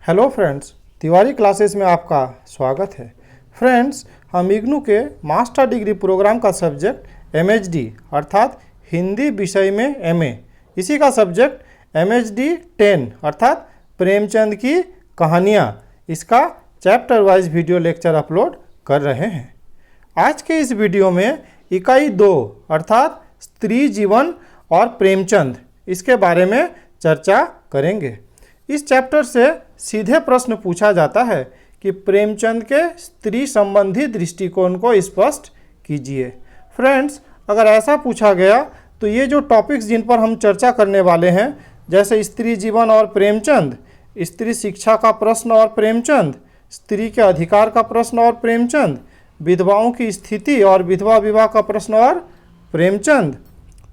Hello friends, Tiwari classes में आपका स्वागत है। फ्रेंड्स, हम इग्नू के मास्टर डिग्री प्रोग्राम का सब्जेक्ट एमएचडी अर्थात हिंदी विषय में एमए, इसी का सब्जेक्ट एमएचडी 10 अर्थात प्रेमचंद की कहानियाँ, इसका chapter wise video lecture upload कर रहे हैं। आज के इस वीडियो में इकाई 2 अर्थात स्त्री जीवन और प्रेमचंद, इसके बारे में चर्चा करेंगे। इस चैप्टर से सीधे प्रश्न पूछा जाता है कि प्रेमचंद के स्त्री संबंधी दृष्टिकोण को स्पष्ट कीजिए। फ्रेंड्स, अगर ऐसा पूछा गया तो ये जो टॉपिक्स जिन पर हम चर्चा करने वाले हैं, जैसे स्त्री जीवन और प्रेमचंद, स्त्री शिक्षा का प्रश्न और प्रेमचंद, स्त्री के अधिकार का प्रश्न और प्रेमचंद, विधवाओं की स्थिति और विधवा विवाह का प्रश्न और प्रेमचंद,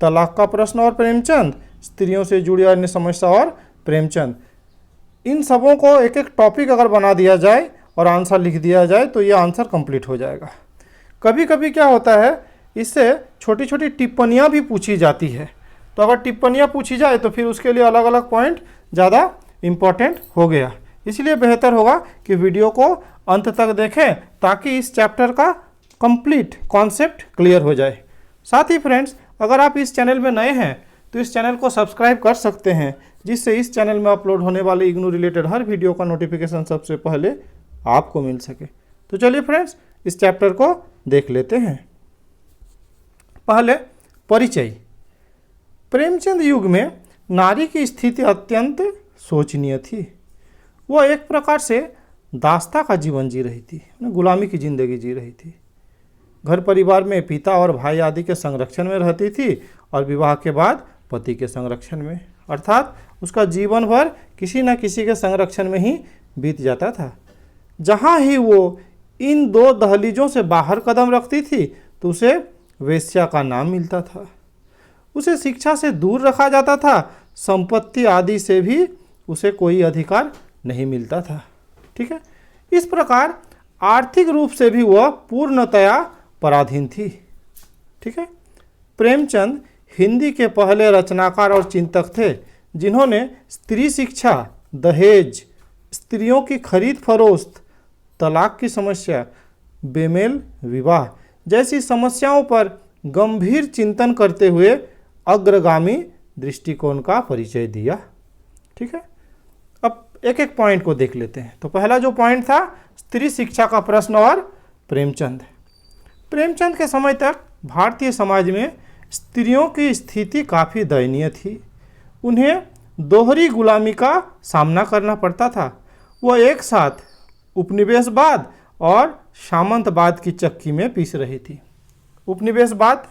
तलाक का प्रश्न और प्रेमचंद, स्त्रियों से जुड़ी अन्य समस्या और प्रेमचंद, इन सबों को एक एक टॉपिक अगर बना दिया जाए और आंसर लिख दिया जाए तो ये आंसर कंप्लीट हो जाएगा। कभी कभी क्या होता है, इससे छोटी छोटी टिप्पणियाँ भी पूछी जाती है, तो अगर टिप्पणियाँ पूछी जाए तो फिर उसके लिए अलग अलग पॉइंट ज़्यादा इम्पोर्टेंट हो गया। इसलिए बेहतर होगा कि वीडियो को अंत तक देखें ताकि इस चैप्टर का कंप्लीट कॉन्सेप्ट क्लियर हो जाए। साथ ही फ्रेंड्स, अगर आप इस चैनल में नए हैं तो इस चैनल को सब्सक्राइब कर सकते हैं, जिससे इस चैनल में अपलोड होने वाले इग्नू रिलेटेड हर वीडियो का नोटिफिकेशन सबसे पहले आपको मिल सके। तो चलिए फ्रेंड्स, इस चैप्टर को देख लेते हैं। पहले परिचय। प्रेमचंद युग में नारी की स्थिति अत्यंत शोचनीय थी। वह एक प्रकार से दास्ता का जीवन जी रही थी, गुलामी की जिंदगी जी रही थी। घर परिवार में पिता और भाई आदि के संरक्षण में रहती थी और विवाह के बाद पति के संरक्षण में, अर्थात उसका जीवन भर किसी न किसी के संरक्षण में ही बीत जाता था। जहाँ ही वो इन दो दहलीजों से बाहर कदम रखती थी तो उसे वेश्या का नाम मिलता था। उसे शिक्षा से दूर रखा जाता था, संपत्ति आदि से भी उसे कोई अधिकार नहीं मिलता था। ठीक है, इस प्रकार आर्थिक रूप से भी वह पूर्णतया पराधीन थी। ठीक है, प्रेमचंद हिंदी के पहले रचनाकार और चिंतक थे जिन्होंने स्त्री शिक्षा, दहेज, स्त्रियों की खरीद फरोख्त, तलाक की समस्या, बेमेल विवाह जैसी समस्याओं पर गंभीर चिंतन करते हुए अग्रगामी दृष्टिकोण का परिचय दिया। ठीक है, अब एक एक पॉइंट को देख लेते हैं। तो पहला जो पॉइंट था, स्त्री शिक्षा का प्रश्न और प्रेमचंद। प्रेमचंद के समय तक भारतीय समाज में स्त्रियों की स्थिति काफ़ी दयनीय थी। उन्हें दोहरी गुलामी का सामना करना पड़ता था। वह एक साथ उपनिवेशवाद और सामंतवाद की चक्की में पीस रही थी। उपनिवेशवाद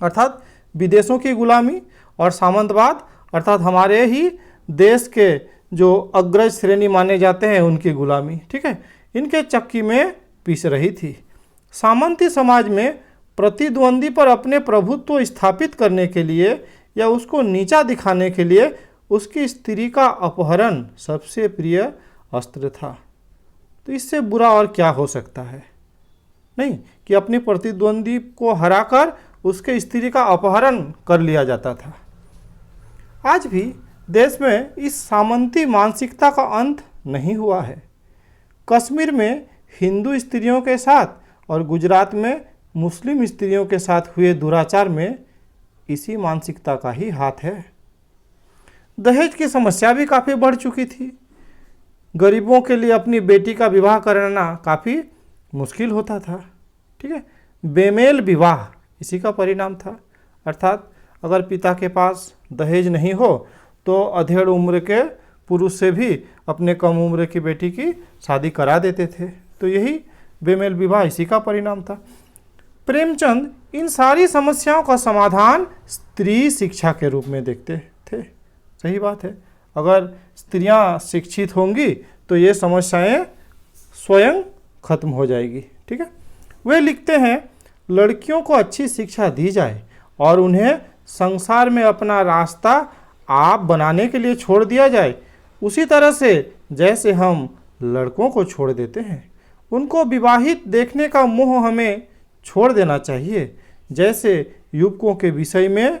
अर्थात विदेशों की गुलामी और सामंतवाद अर्थात हमारे ही देश के जो अग्रज श्रेणी माने जाते हैं उनकी गुलामी। ठीक है, इनके चक्की में पीस रही थी। सामंती समाज में प्रतिद्वंदी पर अपने प्रभुत्व स्थापित करने के लिए या उसको नीचा दिखाने के लिए उसकी स्त्री का अपहरण सबसे प्रिय अस्त्र था। तो इससे बुरा और क्या हो सकता है, नहीं कि अपने प्रतिद्वंदी को हराकर उसके स्त्री का अपहरण कर लिया जाता था। आज भी देश में इस सामंती मानसिकता का अंत नहीं हुआ है। कश्मीर में हिंदू स्त्रियों के साथ और गुजरात में मुस्लिम स्त्रियों के साथ हुए दुराचार में इसी मानसिकता का ही हाथ है। दहेज की समस्या भी काफ़ी बढ़ चुकी थी। गरीबों के लिए अपनी बेटी का विवाह कराना काफ़ी मुश्किल होता था। ठीक है, बेमेल विवाह इसी का परिणाम था, अर्थात अगर पिता के पास दहेज नहीं हो तो अधेड़ उम्र के पुरुष से भी अपने कम उम्र की बेटी की शादी करा देते थे। तो यही बेमेल विवाह इसी का परिणाम था। प्रेमचंद इन सारी समस्याओं का समाधान स्त्री शिक्षा के रूप में देखते थे। सही बात है, अगर स्त्रियां शिक्षित होंगी तो ये समस्याएं स्वयं खत्म हो जाएगी। ठीक है, वे लिखते हैं, लड़कियों को अच्छी शिक्षा दी जाए और उन्हें संसार में अपना रास्ता आप बनाने के लिए छोड़ दिया जाए, उसी तरह से जैसे हम लड़कों को छोड़ देते हैं। उनको विवाहित देखने का मोह हमें छोड़ देना चाहिए। जैसे युवकों के विषय में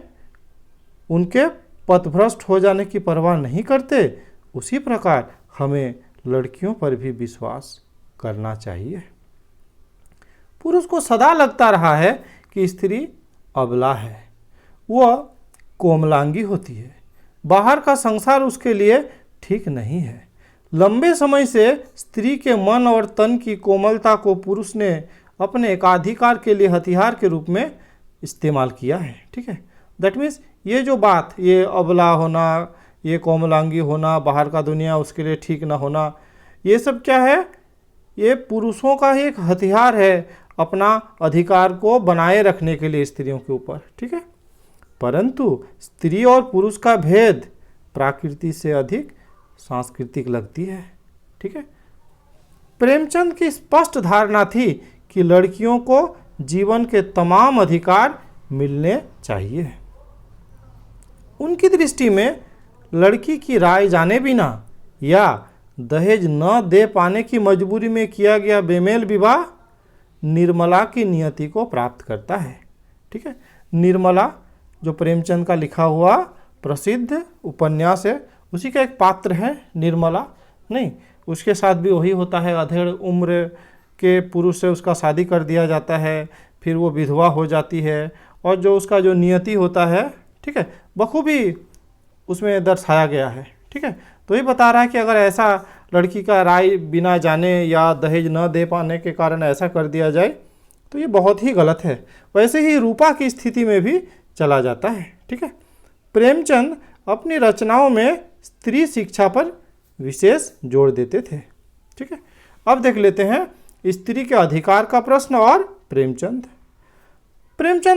उनके पथभ्रष्ट हो जाने की परवाह नहीं करते, उसी प्रकार हमें लड़कियों पर भी विश्वास करना चाहिए। पुरुष को सदा लगता रहा है कि स्त्री अबला है, वह कोमलांगी होती है, बाहर का संसार उसके लिए ठीक नहीं है। लंबे समय से स्त्री के मन और तन की कोमलता को पुरुष ने अपने एकाधिकार के लिए हथियार के रूप में इस्तेमाल किया है। ठीक है, दैट मीन्स ये जो बात, ये अबला होना, ये कोमलांगी होना, बाहर का दुनिया उसके लिए ठीक ना होना, ये सब क्या है? ये पुरुषों का ही एक हथियार है अपना अधिकार को बनाए रखने के लिए स्त्रियों के ऊपर। ठीक है, परंतु स्त्री और पुरुष का भेद प्रकृति से अधिक सांस्कृतिक लगती है। ठीक है, प्रेमचंद की स्पष्ट धारणा थी कि लड़कियों को जीवन के तमाम अधिकार मिलने चाहिए। उनकी दृष्टि में लड़की की राय जाने बिना या दहेज न दे पाने की मजबूरी में किया गया बेमेल विवाह निर्मला की नियति को प्राप्त करता है। ठीक है, निर्मला जो प्रेमचंद का लिखा हुआ प्रसिद्ध उपन्यास है, उसी का एक पात्र है निर्मला। नहीं, उसके साथ भी वही होता है, अधेड़ उम्र के पुरुष से उसका शादी कर दिया जाता है, फिर वो विधवा हो जाती है, और जो उसका जो नियति होता है, ठीक है, बखूबी उसमें दर्शाया गया है। ठीक है, तो ये बता रहा है कि अगर ऐसा लड़की का राय बिना जाने या दहेज न दे पाने के कारण ऐसा कर दिया जाए तो ये बहुत ही गलत है। वैसे ही रूपा की स्थिति में भी चला जाता है। ठीक है, प्रेमचंद अपनी रचनाओं में स्त्री शिक्षा पर विशेष जोर देते थे। ठीक है, अब देख लेते हैं स्त्री के अधिकार का प्रश्न और प्रेमचंद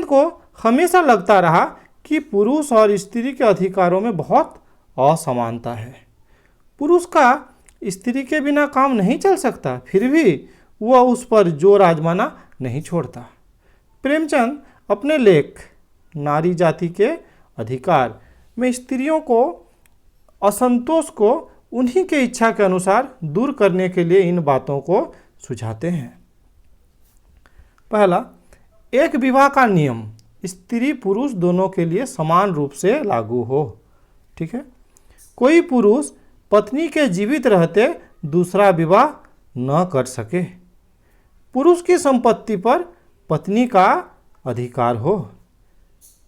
को हमेशा लगता रहा कि पुरुष और स्त्री के अधिकारों में बहुत असमानता है। पुरुष का स्त्री के बिना काम नहीं चल सकता, फिर भी वह उस पर जोर आजमाना नहीं छोड़ता। प्रेमचंद अपने लेख नारी जाति के अधिकार में स्त्रियों को असंतोष को उन्हीं के इच्छा के अनुसार दूर करने के लिए इन बातों को सुझाते हैं। पहला, एक विवाह का नियम स्त्री पुरुष दोनों के लिए समान रूप से लागू हो। ठीक है, कोई पुरुष पत्नी के जीवित रहते दूसरा विवाह न कर सके। पुरुष की संपत्ति पर पत्नी का अधिकार हो।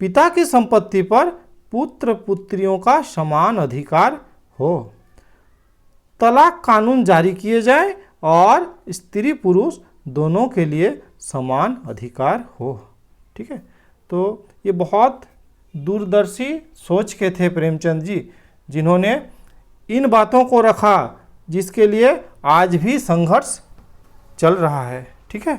पिता की संपत्ति पर पुत्र पुत्रियों का समान अधिकार हो। तलाक कानून जारी किए जाए और स्त्री पुरुष दोनों के लिए समान अधिकार हो। ठीक है, तो ये बहुत दूरदर्शी सोच के थे प्रेमचंद जी, जिन्होंने इन बातों को रखा जिसके लिए आज भी संघर्ष चल रहा है। ठीक है,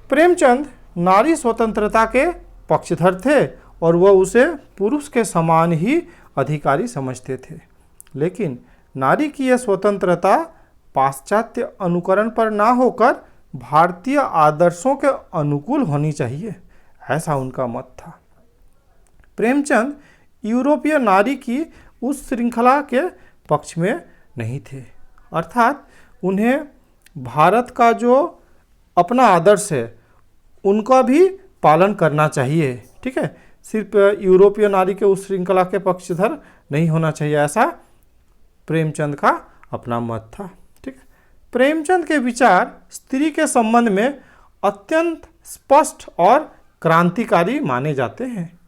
प्रेमचंद नारी स्वतंत्रता के पक्षधर थे और वह उसे पुरुष के समान ही अधिकारी समझते थे, लेकिन नारी की यह स्वतंत्रता पाश्चात्य अनुकरण पर ना होकर भारतीय आदर्शों के अनुकूल होनी चाहिए, ऐसा उनका मत था। प्रेमचंद यूरोपीय नारी की उस श्रृंखला के पक्ष में नहीं थे, अर्थात उन्हें भारत का जो अपना आदर्श है उनका भी पालन करना चाहिए। ठीक है, सिर्फ यूरोपीय नारी के उस श्रृंखला के पक्षधर नहीं होना चाहिए, ऐसा प्रेमचंद का अपना मत था। ठीक है, प्रेमचंद के विचार स्त्री के संबंध में अत्यंत स्पष्ट और क्रांतिकारी माने जाते हैं।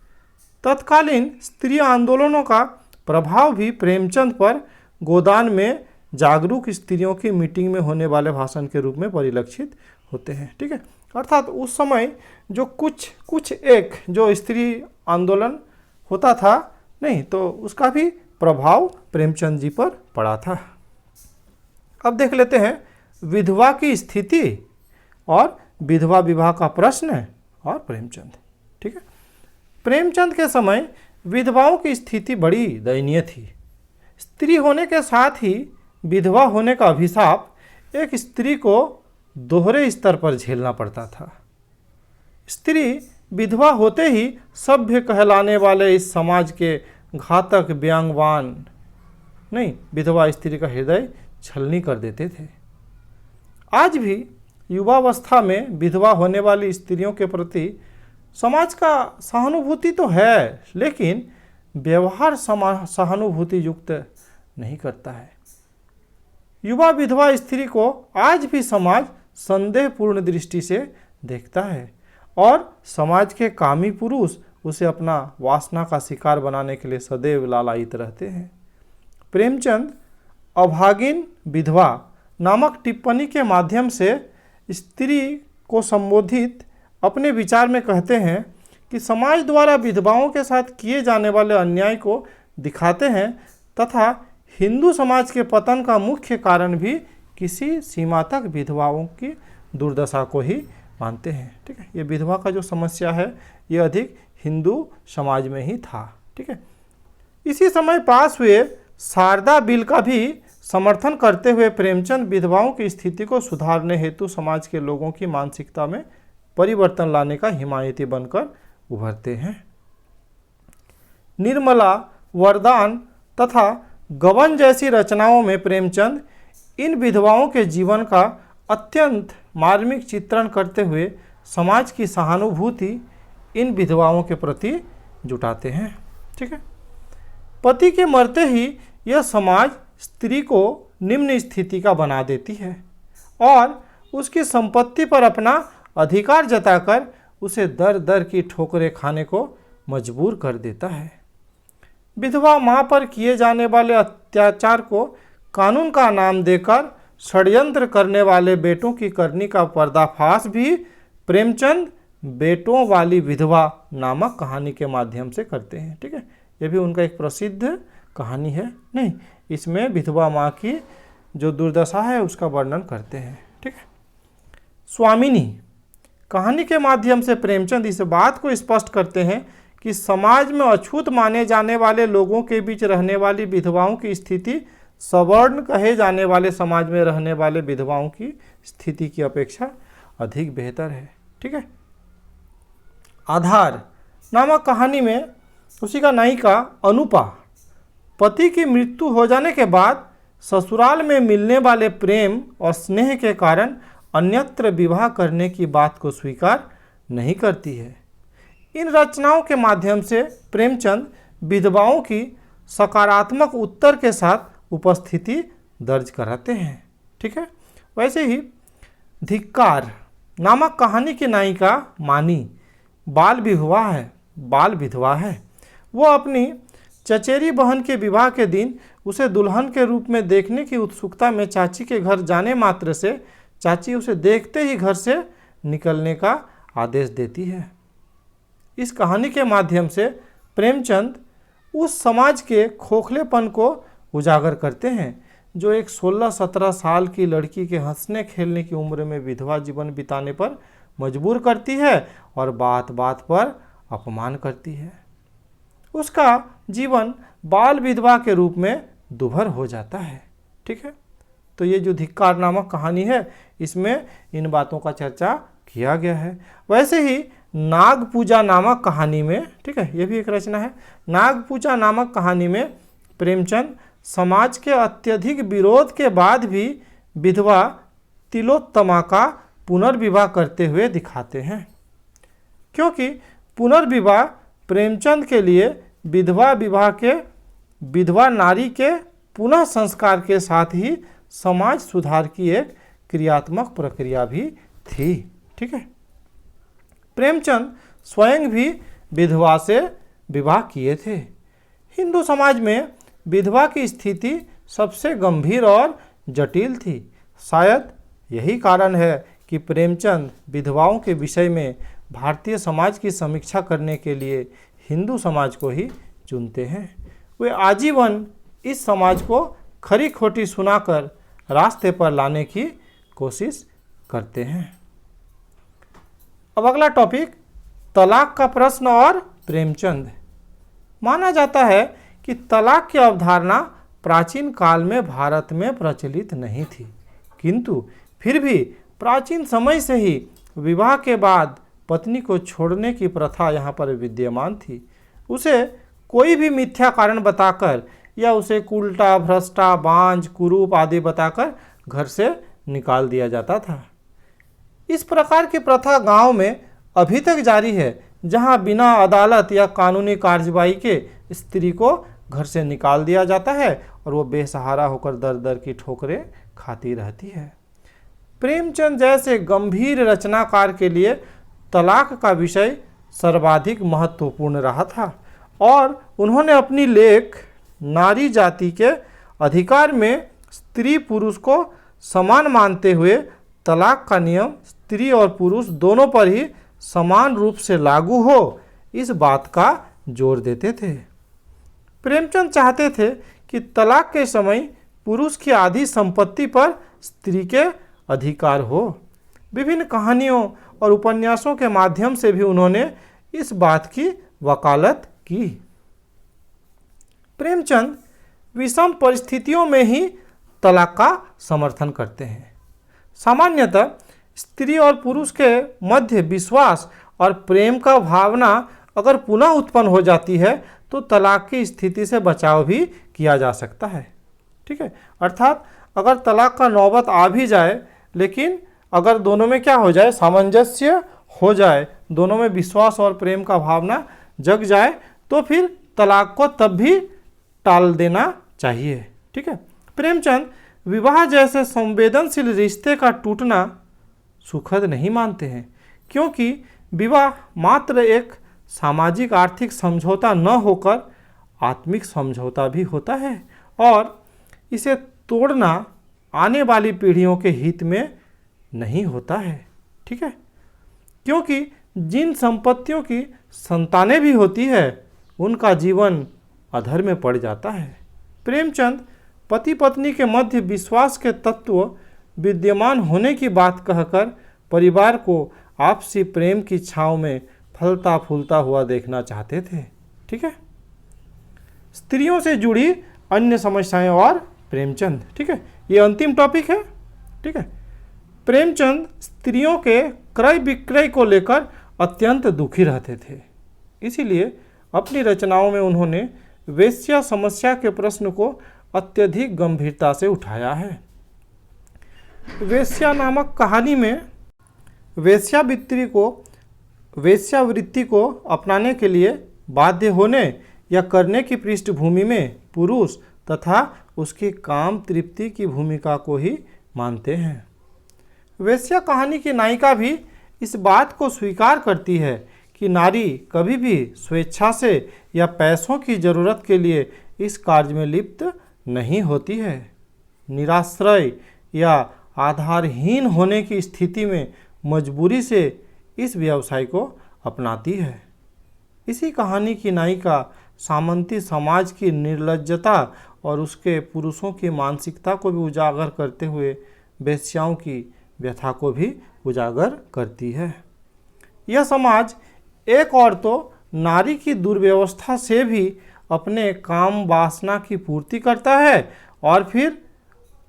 तत्कालीन स्त्री आंदोलनों का प्रभाव भी प्रेमचंद पर गोदान में जागरूक स्त्रियों की मीटिंग में होने वाले भाषण के रूप में परिलक्षित होते हैं। ठीक है, अर्थात उस समय जो कुछ एक जो स्त्री आंदोलन होता था, नहीं तो उसका भी प्रभाव प्रेमचंद जी पर पड़ा था। अब देख लेते हैं विधवा की स्थिति और विधवा विवाह का प्रश्न और प्रेमचंद। ठीक है, प्रेमचंद के समय विधवाओं की स्थिति बड़ी दयनीय थी। स्त्री होने के साथ ही विधवा होने का अभिशाप एक स्त्री को दोहरे स्तर पर झेलना पड़ता था। स्त्री विधवा होते ही सभ्य कहलाने वाले इस समाज के घातक व्यंग्यवान नहीं विधवा स्त्री का हृदय छलनी कर देते थे। आज भी युवावस्था में विधवा होने वाली स्त्रियों के प्रति समाज का सहानुभूति तो है, लेकिन व्यवहार सहानुभूति युक्त नहीं करता है। युवा विधवा स्त्री को आज भी समाज संदेहपूर्ण दृष्टि से देखता है और समाज के कामी पुरुष उसे अपना वासना का शिकार बनाने के लिए सदैव लालायित रहते हैं। प्रेमचंद अभागिन विधवा नामक टिप्पणी के माध्यम से स्त्री को संबोधित अपने विचार में कहते हैं कि समाज द्वारा विधवाओं के साथ किए जाने वाले अन्याय को दिखाते हैं तथा हिंदू समाज के पतन का मुख्य कारण भी किसी सीमा तक विधवाओं की दुर्दशा को ही मानते हैं। ठीक है, ये विधवा का जो समस्या है ये अधिक हिंदू समाज में ही था। ठीक है, इसी समय पास हुए शारदा बिल का भी समर्थन करते हुए प्रेमचंद विधवाओं की स्थिति को सुधारने हेतु समाज के लोगों की मानसिकता में परिवर्तन लाने का हिमायती बनकर उभरते हैं। निर्मला, वरदान तथा गबन जैसी रचनाओं में प्रेमचंद इन विधवाओं के जीवन का अत्यंत मार्मिक चित्रण करते हुए समाज की सहानुभूति इन विधवाओं के प्रति जुटाते हैं। ठीक है, पति के मरते ही यह समाज स्त्री को निम्न स्थिति का बना देती है और उसकी संपत्ति पर अपना अधिकार जताकर उसे दर दर की ठोकरें खाने को मजबूर कर देता है। विधवा मां पर किए जाने वाले अत्याचार को कानून का नाम देकर षड्यंत्र करने वाले बेटों की करनी का पर्दाफाश भी प्रेमचंद बेटों वाली विधवा नामक कहानी के माध्यम से करते हैं। ठीक है, यह भी उनका एक प्रसिद्ध कहानी है। नहीं, इसमें विधवा माँ की जो दुर्दशा है उसका वर्णन करते हैं। ठीक है, स्वामिनी कहानी के माध्यम से प्रेमचंद इस बात को स्पष्ट करते हैं कि समाज में अछूत माने जाने वाले लोगों के बीच रहने वाली विधवाओं की स्थिति सवर्ण कहे जाने वाले समाज में रहने वाले विधवाओं की स्थिति की अपेक्षा अधिक बेहतर है। ठीक है, आधार नामक कहानी में उसी का नायिका अनुपा पति की मृत्यु हो जाने के बाद ससुराल में मिलने वाले प्रेम और स्नेह के कारण अन्यत्र विवाह करने की बात को स्वीकार नहीं करती है। इन रचनाओं के माध्यम से प्रेमचंद विधवाओं की सकारात्मक उत्तर के साथ उपस्थिति दर्ज कराते हैं। ठीक है, वैसे ही धिक्कार नामक कहानी की नायिका मानी बाल विधवा है। वो अपनी चचेरी बहन के विवाह के दिन उसे दुल्हन के रूप में देखने की उत्सुकता में चाची के घर जाने मात्र से चाची उसे देखते ही घर से निकलने का आदेश देती है। इस कहानी के माध्यम से प्रेमचंद उस समाज के खोखलेपन को उजागर करते हैं जो एक 16-17 साल की लड़की के हंसने खेलने की उम्र में विधवा जीवन बिताने पर मजबूर करती है और बात बात पर अपमान करती है। उसका जीवन बाल विधवा के रूप में दुभर हो जाता है। ठीक है, तो ये जो धिक्कार नामक कहानी है इसमें इन बातों का चर्चा किया गया है। वैसे ही नाग पूजा नामक कहानी में, ठीक है, ये भी एक रचना है। नाग पूजा नामक कहानी में प्रेमचंद समाज के अत्यधिक विरोध के बाद भी विधवा तिलोत्तमा का पुनर्विवाह करते हुए दिखाते हैं, क्योंकि पुनर्विवाह प्रेमचंद के लिए विधवा नारी के पुनः संस्कार के साथ ही समाज सुधार की एक क्रियात्मक प्रक्रिया भी थी। ठीक है, प्रेमचंद स्वयं भी विधवा से विवाह किए थे। हिंदू समाज में विधवा की स्थिति सबसे गंभीर और जटिल थी। शायद यही कारण है कि प्रेमचंद विधवाओं के विषय में भारतीय समाज की समीक्षा करने के लिए हिंदू समाज को ही चुनते हैं। वे आजीवन इस समाज को खरी खोटी सुनाकर रास्ते पर लाने की कोशिश करते हैं। अब अगला टॉपिक तलाक का प्रश्न और प्रेमचंद। माना जाता है कि तलाक की अवधारणा प्राचीन काल में भारत में प्रचलित नहीं थी, किंतु फिर भी प्राचीन समय से ही विवाह के बाद पत्नी को छोड़ने की प्रथा यहाँ पर विद्यमान थी। उसे कोई भी मिथ्या कारण बताकर या उसे उल्टा, भ्रष्टा, बांझ, कुरूप आदि बताकर घर से निकाल दिया जाता था। इस प्रकार की प्रथा गांव में अभी तक जारी है, जहां बिना अदालत या कानूनी कार्रवाई के स्त्री को घर से निकाल दिया जाता है और वो बेसहारा होकर दर दर की ठोकरें खाती रहती है। प्रेमचंद जैसे गंभीर रचनाकार के लिए तलाक का विषय सर्वाधिक महत्वपूर्ण रहा था और उन्होंने अपनी लेख नारी जाति के अधिकार में स्त्री पुरुष को समान मानते हुए तलाक का नियम स्त्री और पुरुष दोनों पर ही समान रूप से लागू हो इस बात का जोर देते थे। प्रेमचंद चाहते थे कि तलाक के समय पुरुष की आधी संपत्ति पर स्त्री के अधिकार हो। विभिन्न कहानियों और उपन्यासों के माध्यम से भी उन्होंने इस बात की वकालत की। प्रेमचंद विषम परिस्थितियों में ही तलाक का समर्थन करते हैं। सामान्यतः स्त्री और पुरुष के मध्य विश्वास और प्रेम का भावना अगर पुनः उत्पन्न हो जाती है तो तलाक की स्थिति से बचाव भी किया जा सकता है। ठीक है, अर्थात अगर तलाक का नौबत आ भी जाए, लेकिन अगर दोनों में क्या हो जाए, सामंजस्य हो जाए, दोनों में विश्वास और प्रेम का भावना जग जाए, तो फिर तलाक को तब भी टाल देना चाहिए। ठीक है, प्रेमचंद विवाह जैसे संवेदनशील रिश्ते का टूटना सुखद नहीं मानते हैं, क्योंकि विवाह मात्र एक सामाजिक आर्थिक समझौता न होकर आत्मिक समझौता भी होता है और इसे तोड़ना आने वाली पीढ़ियों के हित में नहीं होता है। ठीक है, क्योंकि जिन संपत्तियों की संतानें भी होती है उनका जीवन अधर में पड़ जाता है। प्रेमचंद पति पत्नी के मध्य विश्वास के तत्व विद्यमान होने की बात कहकर परिवार को आपसी प्रेम की छांव में फलता फूलता हुआ देखना चाहते थे। ठीक है, स्त्रियों से जुड़ी अन्य समस्याएं और प्रेमचंद। ठीक है, ये अंतिम टॉपिक है। ठीक है, प्रेमचंद स्त्रियों के क्रय विक्रय को लेकर अत्यंत दुखी रहते थे, इसीलिए अपनी रचनाओं में उन्होंने वेश्या समस्या के प्रश्न को अत्यधिक गंभीरता से उठाया है। वेश्या नामक कहानी में वेश्यावृत्ति को अपनाने के लिए बाध्य होने या करने की पृष्ठभूमि में पुरुष तथा उसकी काम तृप्ति की भूमिका को ही मानते हैं। वेश्या कहानी की नायिका भी इस बात को स्वीकार करती है कि नारी कभी भी स्वेच्छा से या पैसों की जरूरत के लिए इस कार्य में लिप्त नहीं होती है। निराश्रय या आधारहीन होने की स्थिति में मजबूरी से इस व्यवसाय को अपनाती है। इसी कहानी की नायिका सामंती समाज की निर्लज्जता और उसके पुरुषों की मानसिकता को भी उजागर करते हुए वेश्याओं की व्यथा को भी उजागर करती है। यह समाज एक और तो नारी की दुर्व्यवस्था से भी अपने काम वासना की पूर्ति करता है और फिर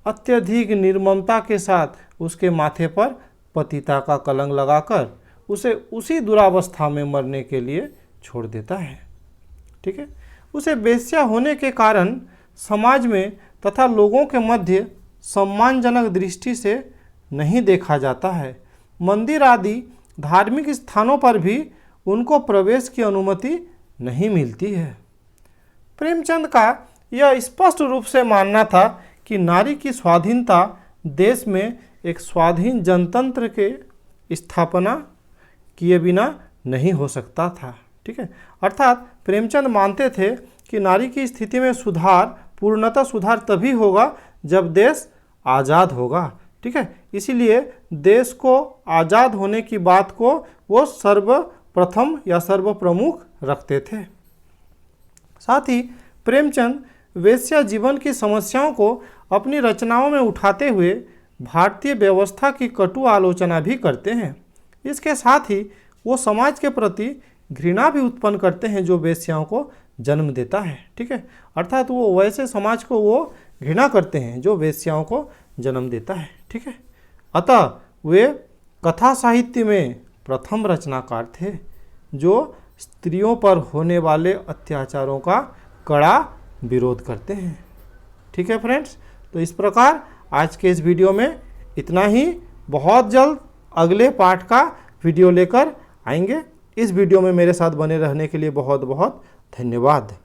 अत्यधिक निर्ममता के साथ उसके माथे पर पतिता का कलंक लगाकर उसे उसी दुरावस्था में मरने के लिए छोड़ देता है। ठीक है, उसे वेश्या होने के कारण समाज में तथा लोगों के मध्य सम्मानजनक दृष्टि से नहीं देखा जाता है। मंदिर आदि धार्मिक स्थानों पर भी उनको प्रवेश की अनुमति नहीं मिलती है। प्रेमचंद का यह स्पष्ट रूप से मानना था कि नारी की स्वाधीनता देश में एक स्वाधीन जनतंत्र के स्थापना किए बिना नहीं हो सकता था। ठीक है, अर्थात प्रेमचंद मानते थे कि नारी की स्थिति में पूर्णतः सुधार तभी होगा जब देश आज़ाद होगा। ठीक है, इसीलिए देश को आज़ाद होने की बात को वो सर्वप्रथम या सर्वप्रमुख रखते थे। साथ ही प्रेमचंद वेश्या जीवन की समस्याओं को अपनी रचनाओं में उठाते हुए भारतीय व्यवस्था की कटु आलोचना भी करते हैं। इसके साथ ही वो समाज के प्रति घृणा भी उत्पन्न करते हैं जो वेश्याओं को जन्म देता है। ठीक है, अर्थात वो वैसे समाज को वो घृणा करते हैं जो वेश्याओं को जन्म देता है। ठीक है, अतः वे कथा साहित्य में प्रथम रचनाकार थे जो स्त्रियों पर होने वाले अत्याचारों का कड़ा विरोध करते हैं। ठीक है फ्रेंड्स, तो इस प्रकार आज के इस वीडियो में इतना ही। बहुत जल्द अगले पार्ट का वीडियो लेकर आएंगे। इस वीडियो में मेरे साथ बने रहने के लिए बहुत बहुत धन्यवाद।